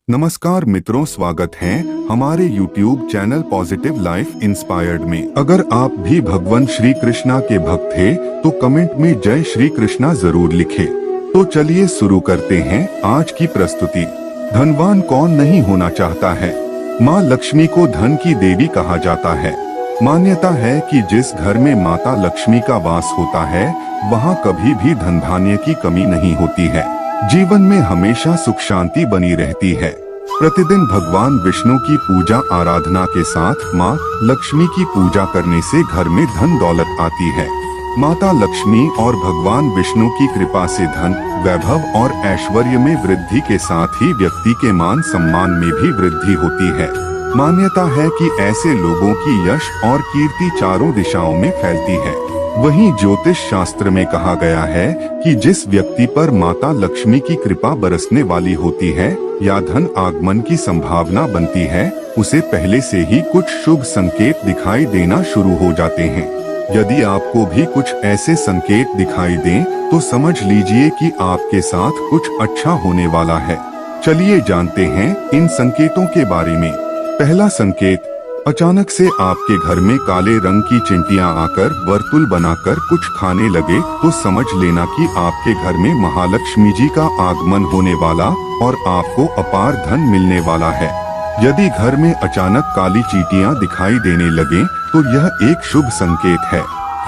नमस्कार मित्रों, स्वागत है हमारे YouTube channel positive life inspired में। अगर आप भी भगवान श्री कृष्णा के भक्त थे तो कमेंट में जय श्री कृष्णा जरूर लिखें। तो चलिए शुरू करते हैं आज की प्रस्तुति। धनवान कौन नहीं होना चाहता है। माँ लक्ष्मी को धन की देवी कहा जाता है। मान्यता है कि जिस घर में माता लक्ष्मी का वास होता है वहाँ कभी भी धन धान्य की कमी नहीं होती है। जीवन में हमेशा सुख शांति बनी रहती है। प्रतिदिन भगवान विष्णु की पूजा आराधना के साथ माँ लक्ष्मी की पूजा करने से घर में धन दौलत आती है। माता लक्ष्मी और भगवान विष्णु की कृपा से धन, वैभव और ऐश्वर्य में वृद्धि के साथ ही व्यक्ति के मान सम्मान में भी वृद्धि होती है। मान्यता है कि ऐसे लोगों की यश और कीर्ति चारों दिशाओं में फैलती है। वहीं ज्योतिष शास्त्र में कहा गया है कि जिस व्यक्ति पर माता लक्ष्मी की कृपा बरसने वाली होती है या धन आगमन की संभावना बनती है, उसे पहले से ही कुछ शुभ संकेत दिखाई देना शुरू हो जाते हैं। यदि आपको भी कुछ ऐसे संकेत दिखाई दें तो समझ लीजिए कि आपके साथ कुछ अच्छा होने वाला है। चलिए जानते हैं इन संकेतों के बारे में। पहला संकेत, अचानक से आपके घर में काले रंग की चिंटियां आकर वर्तुल बनाकर कुछ खाने लगे तो समझ लेना कि आपके घर में महालक्ष्मी जी का आगमन होने वाला और आपको अपार धन मिलने वाला है। यदि घर में अचानक काली चींटियां दिखाई देने लगे तो यह एक शुभ संकेत है।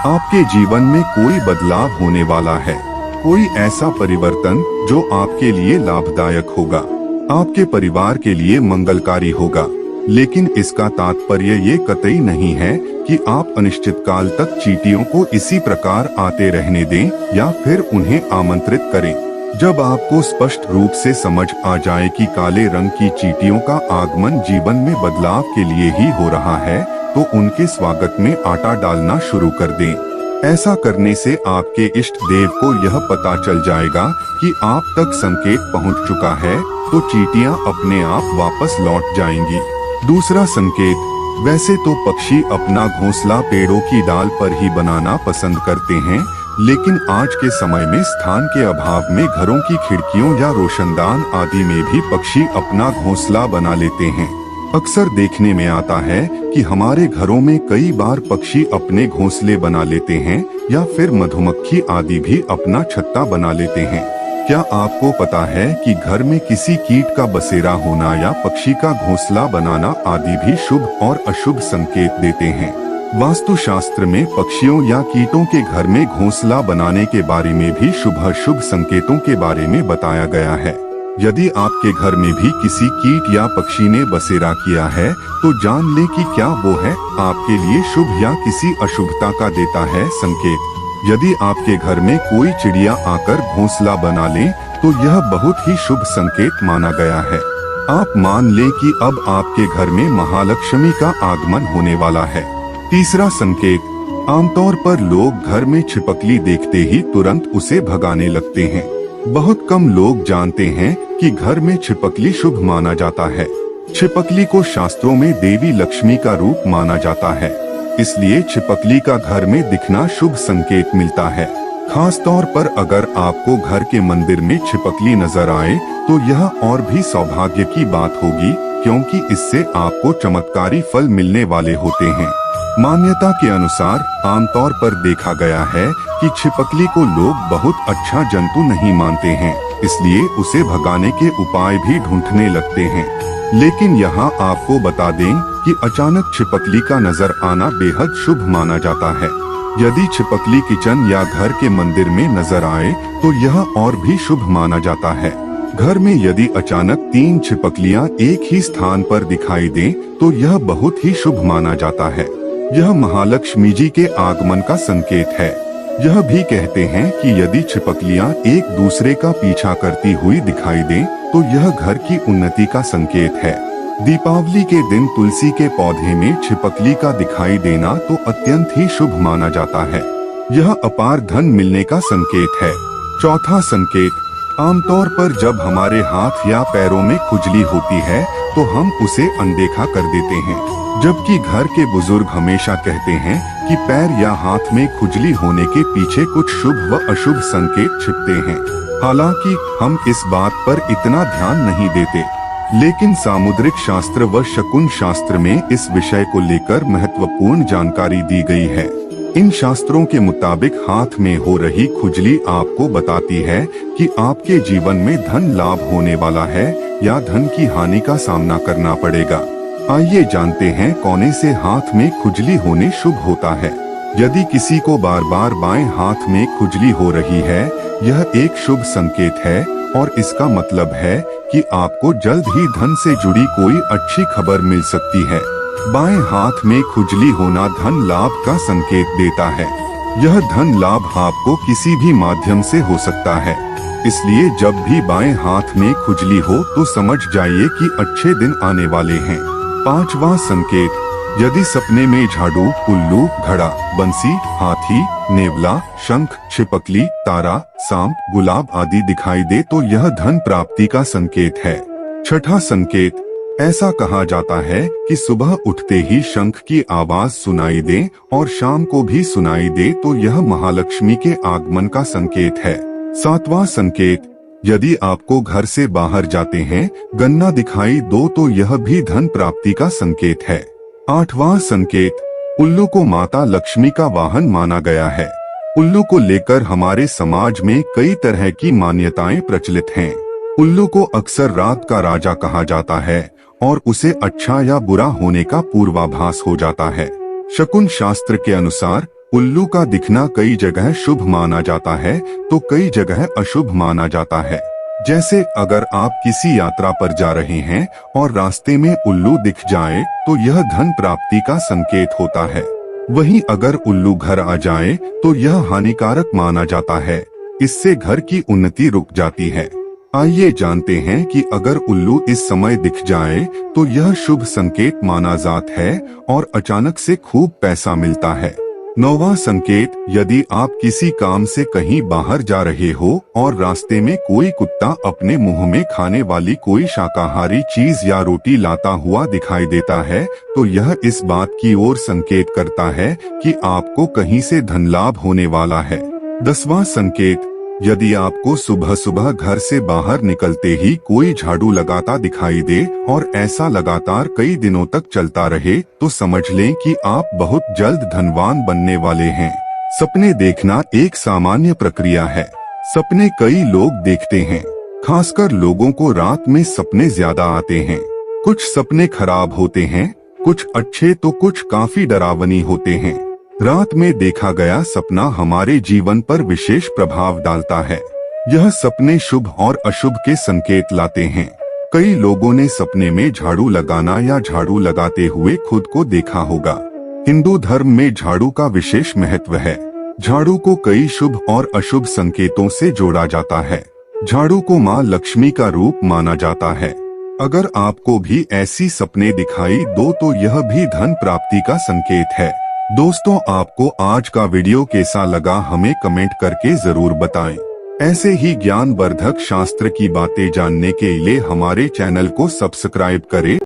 आपके जीवन में कोई बदलाव होने वाला है। कोई ऐसा परिवर्तन जो आपके लिए लाभदायक होगा, आपके परिवार के लिए मंगलकारी होगा। लेकिन इसका तात्पर्य ये कतई नहीं है कि आप अनिश्चित काल तक चींटियों को इसी प्रकार आते रहने दें या फिर उन्हें आमंत्रित करें। जब आपको स्पष्ट रूप से समझ आ जाए कि काले रंग की चींटियों का आगमन जीवन में बदलाव के लिए ही हो रहा है तो उनके स्वागत में आटा डालना शुरू कर दें। ऐसा करने से आपके इष्ट देव को यह पता चल जाएगा कि आप तक संकेत पहुंच चुका है, तो चींटियां अपने आप वापस लौट जाएंगी। दूसरा संकेत, वैसे तो पक्षी अपना घोंसला पेड़ों की डाल पर ही बनाना पसंद करते हैं, लेकिन आज के समय में स्थान के अभाव में घरों की खिड़कियों या रोशनदान आदि में भी पक्षी अपना घोंसला बना लेते हैं। अक्सर देखने में आता है कि हमारे घरों में कई बार पक्षी अपने घोंसले बना लेते हैं या फिर मधुमक्खी आदि भी अपना छत्ता बना लेते हैं। क्या आपको पता है कि घर में किसी कीट का बसेरा होना या पक्षी का घोंसला बनाना आदि भी शुभ और अशुभ संकेत देते हैं। वास्तुशास्त्र में पक्षियों या कीटों के घर में घोंसला बनाने के बारे में भी शुभ अशुभ संकेतों के बारे में बताया गया है। यदि आपके घर में भी किसी कीट या पक्षी ने बसेरा किया है तो जान लें कि क्या वो है आपके लिए शुभ या किसी अशुभता का देता है संकेत। यदि आपके घर में कोई चिड़िया आकर घोंसला बना ले तो यह बहुत ही शुभ संकेत माना गया है। आप मान लें कि अब आपके घर में महालक्ष्मी का आगमन होने वाला है। तीसरा संकेत, आमतौर पर लोग घर में छिपकली देखते ही तुरंत उसे भगाने लगते हैं। बहुत कम लोग जानते हैं कि घर में छिपकली शुभ माना जाता है। छिपकली को शास्त्रों में देवी लक्ष्मी का रूप माना जाता है, इसलिए छिपकली का घर में दिखना शुभ संकेत मिलता है। खास तौर पर अगर आपको घर के मंदिर में छिपकली नजर आए तो यह और भी सौभाग्य की बात होगी, क्योंकि इससे आपको चमत्कारी फल मिलने वाले होते हैं। मान्यता के अनुसार आमतौर पर देखा गया है कि छिपकली को लोग बहुत अच्छा जंतु नहीं मानते हैं, इसलिए उसे भगाने के उपाय भी ढूंढने लगते हैं। लेकिन यहाँ आपको बता दें कि अचानक छिपकली का नजर आना बेहद शुभ माना जाता है। यदि छिपकली किचन या घर के मंदिर में नजर आए तो यह और भी शुभ माना जाता है। घर में यदि अचानक 3 छिपकलियां एक ही स्थान पर दिखाई दें तो यह बहुत ही शुभ माना जाता है। यह महालक्ष्मी जी के आगमन का संकेत है। यह भी कहते हैं कि यदि छिपकलियां एक दूसरे का पीछा करती हुई दिखाई दें तो यह घर की उन्नति का संकेत है। दीपावली के दिन तुलसी के पौधे में छिपकली का दिखाई देना तो अत्यंत ही शुभ माना जाता है। यह अपार धन मिलने का संकेत है। चौथा संकेत, आमतौर पर जब हमारे हाथ या पैरों में खुजली होती है तो हम उसे अनदेखा कर देते हैं, जबकि घर के बुजुर्ग हमेशा कहते हैं कि पैर या हाथ में खुजली होने के पीछे कुछ शुभ व अशुभ संकेत छिपते हैं। हालांकि हम इस बात पर इतना ध्यान नहीं देते। लेकिन सामुद्रिक शास्त्र व शकुन शास्त्र में इस विषय को लेकर महत्वपूर्ण जानकारी दी गई है। इन शास्त्रों के मुताबिक हाथ में हो रही खुजली आपको बताती है कि आपके जीवन में धन लाभ होने वाला है या धन की हानि का सामना करना पड़ेगा। आइए जानते हैं कौन से हाथ में खुजली होने शुभ होता है। यदि किसी को बार बार बाएं हाथ में खुजली हो रही है, यह एक शुभ संकेत है और इसका मतलब है कि आपको जल्द ही धन से जुड़ी कोई अच्छी खबर मिल सकती है। बाएं हाथ में खुजली होना धन लाभ का संकेत देता है। यह धन लाभ आपको किसी भी माध्यम से हो सकता है, इसलिए जब भी बाएं हाथ में खुजली हो तो समझ जाइए कि अच्छे दिन आने वाले हैं। पांचवा संकेत, यदि सपने में झाड़ू, उल्लू, घड़ा, बंसी, हाथी, नेवला, शंख, छिपकली, तारा, सांप, गुलाब आदि दिखाई दे तो यह धन प्राप्ति का संकेत है। छठा संकेत, ऐसा कहा जाता है कि सुबह उठते ही शंख की आवाज सुनाई दे और शाम को भी सुनाई दे तो यह महालक्ष्मी के आगमन का संकेत है। सातवां संकेत, यदि आपको घर से बाहर जाते हैं गन्ना दिखाई दो तो यह भी धन प्राप्ति का संकेत है। आठवां संकेत, उल्लू को माता लक्ष्मी का वाहन माना गया है। उल्लू को लेकर हमारे समाज में कई तरह की मान्यताएं प्रचलित हैं। उल्लू को अक्सर रात का राजा कहा जाता है और उसे अच्छा या बुरा होने का पूर्वाभास हो जाता है। शकुन शास्त्र के अनुसार उल्लू का दिखना कई जगह शुभ माना जाता है तो कई जगह अशुभ माना जाता है। जैसे अगर आप किसी यात्रा पर जा रहे हैं और रास्ते में उल्लू दिख जाए तो यह धन प्राप्ति का संकेत होता है। वहीं अगर उल्लू घर आ जाए तो यह हानिकारक माना जाता है, इससे घर की उन्नति रुक जाती है। आइए जानते हैं कि अगर उल्लू इस समय दिख जाए तो यह शुभ संकेत माना जाता है और अचानक से खूब पैसा मिलता है। नौवां संकेत, यदि आप किसी काम से कहीं बाहर जा रहे हो और रास्ते में कोई कुत्ता अपने मुंह में खाने वाली कोई शाकाहारी चीज या रोटी लाता हुआ दिखाई देता है तो यह इस बात की ओर संकेत करता है कि आपको कहीं से धन लाभ होने वाला है। 10वां संकेत, यदि आपको सुबह सुबह घर से बाहर निकलते ही कोई झाड़ू लगाता दिखाई दे और ऐसा लगातार कई दिनों तक चलता रहे तो समझ लें कि आप बहुत जल्द धनवान बनने वाले हैं। सपने देखना एक सामान्य प्रक्रिया है। सपने कई लोग देखते हैं, खासकर लोगों को रात में सपने ज्यादा आते हैं। कुछ सपने खराब होते हैं, कुछ अच्छे तो कुछ काफी डरावनी होते हैं। रात में देखा गया सपना हमारे जीवन पर विशेष प्रभाव डालता है। यह सपने शुभ और अशुभ के संकेत लाते हैं। कई लोगों ने सपने में झाड़ू लगाना या झाड़ू लगाते हुए खुद को देखा होगा। हिंदू धर्म में झाड़ू का विशेष महत्व है। झाड़ू को कई शुभ और अशुभ संकेतों से जोड़ा जाता है। झाड़ू को मां लक्ष्मी का रूप माना जाता है। अगर आपको भी ऐसी सपने दिखाई दो तो यह भी धन प्राप्ति का संकेत है। दोस्तों, आपको आज का वीडियो कैसा लगा हमें कमेंट करके जरूर बताएं। ऐसे ही ज्ञानवर्धक शास्त्र की बातें जानने के लिए हमारे चैनल को सब्सक्राइब करें।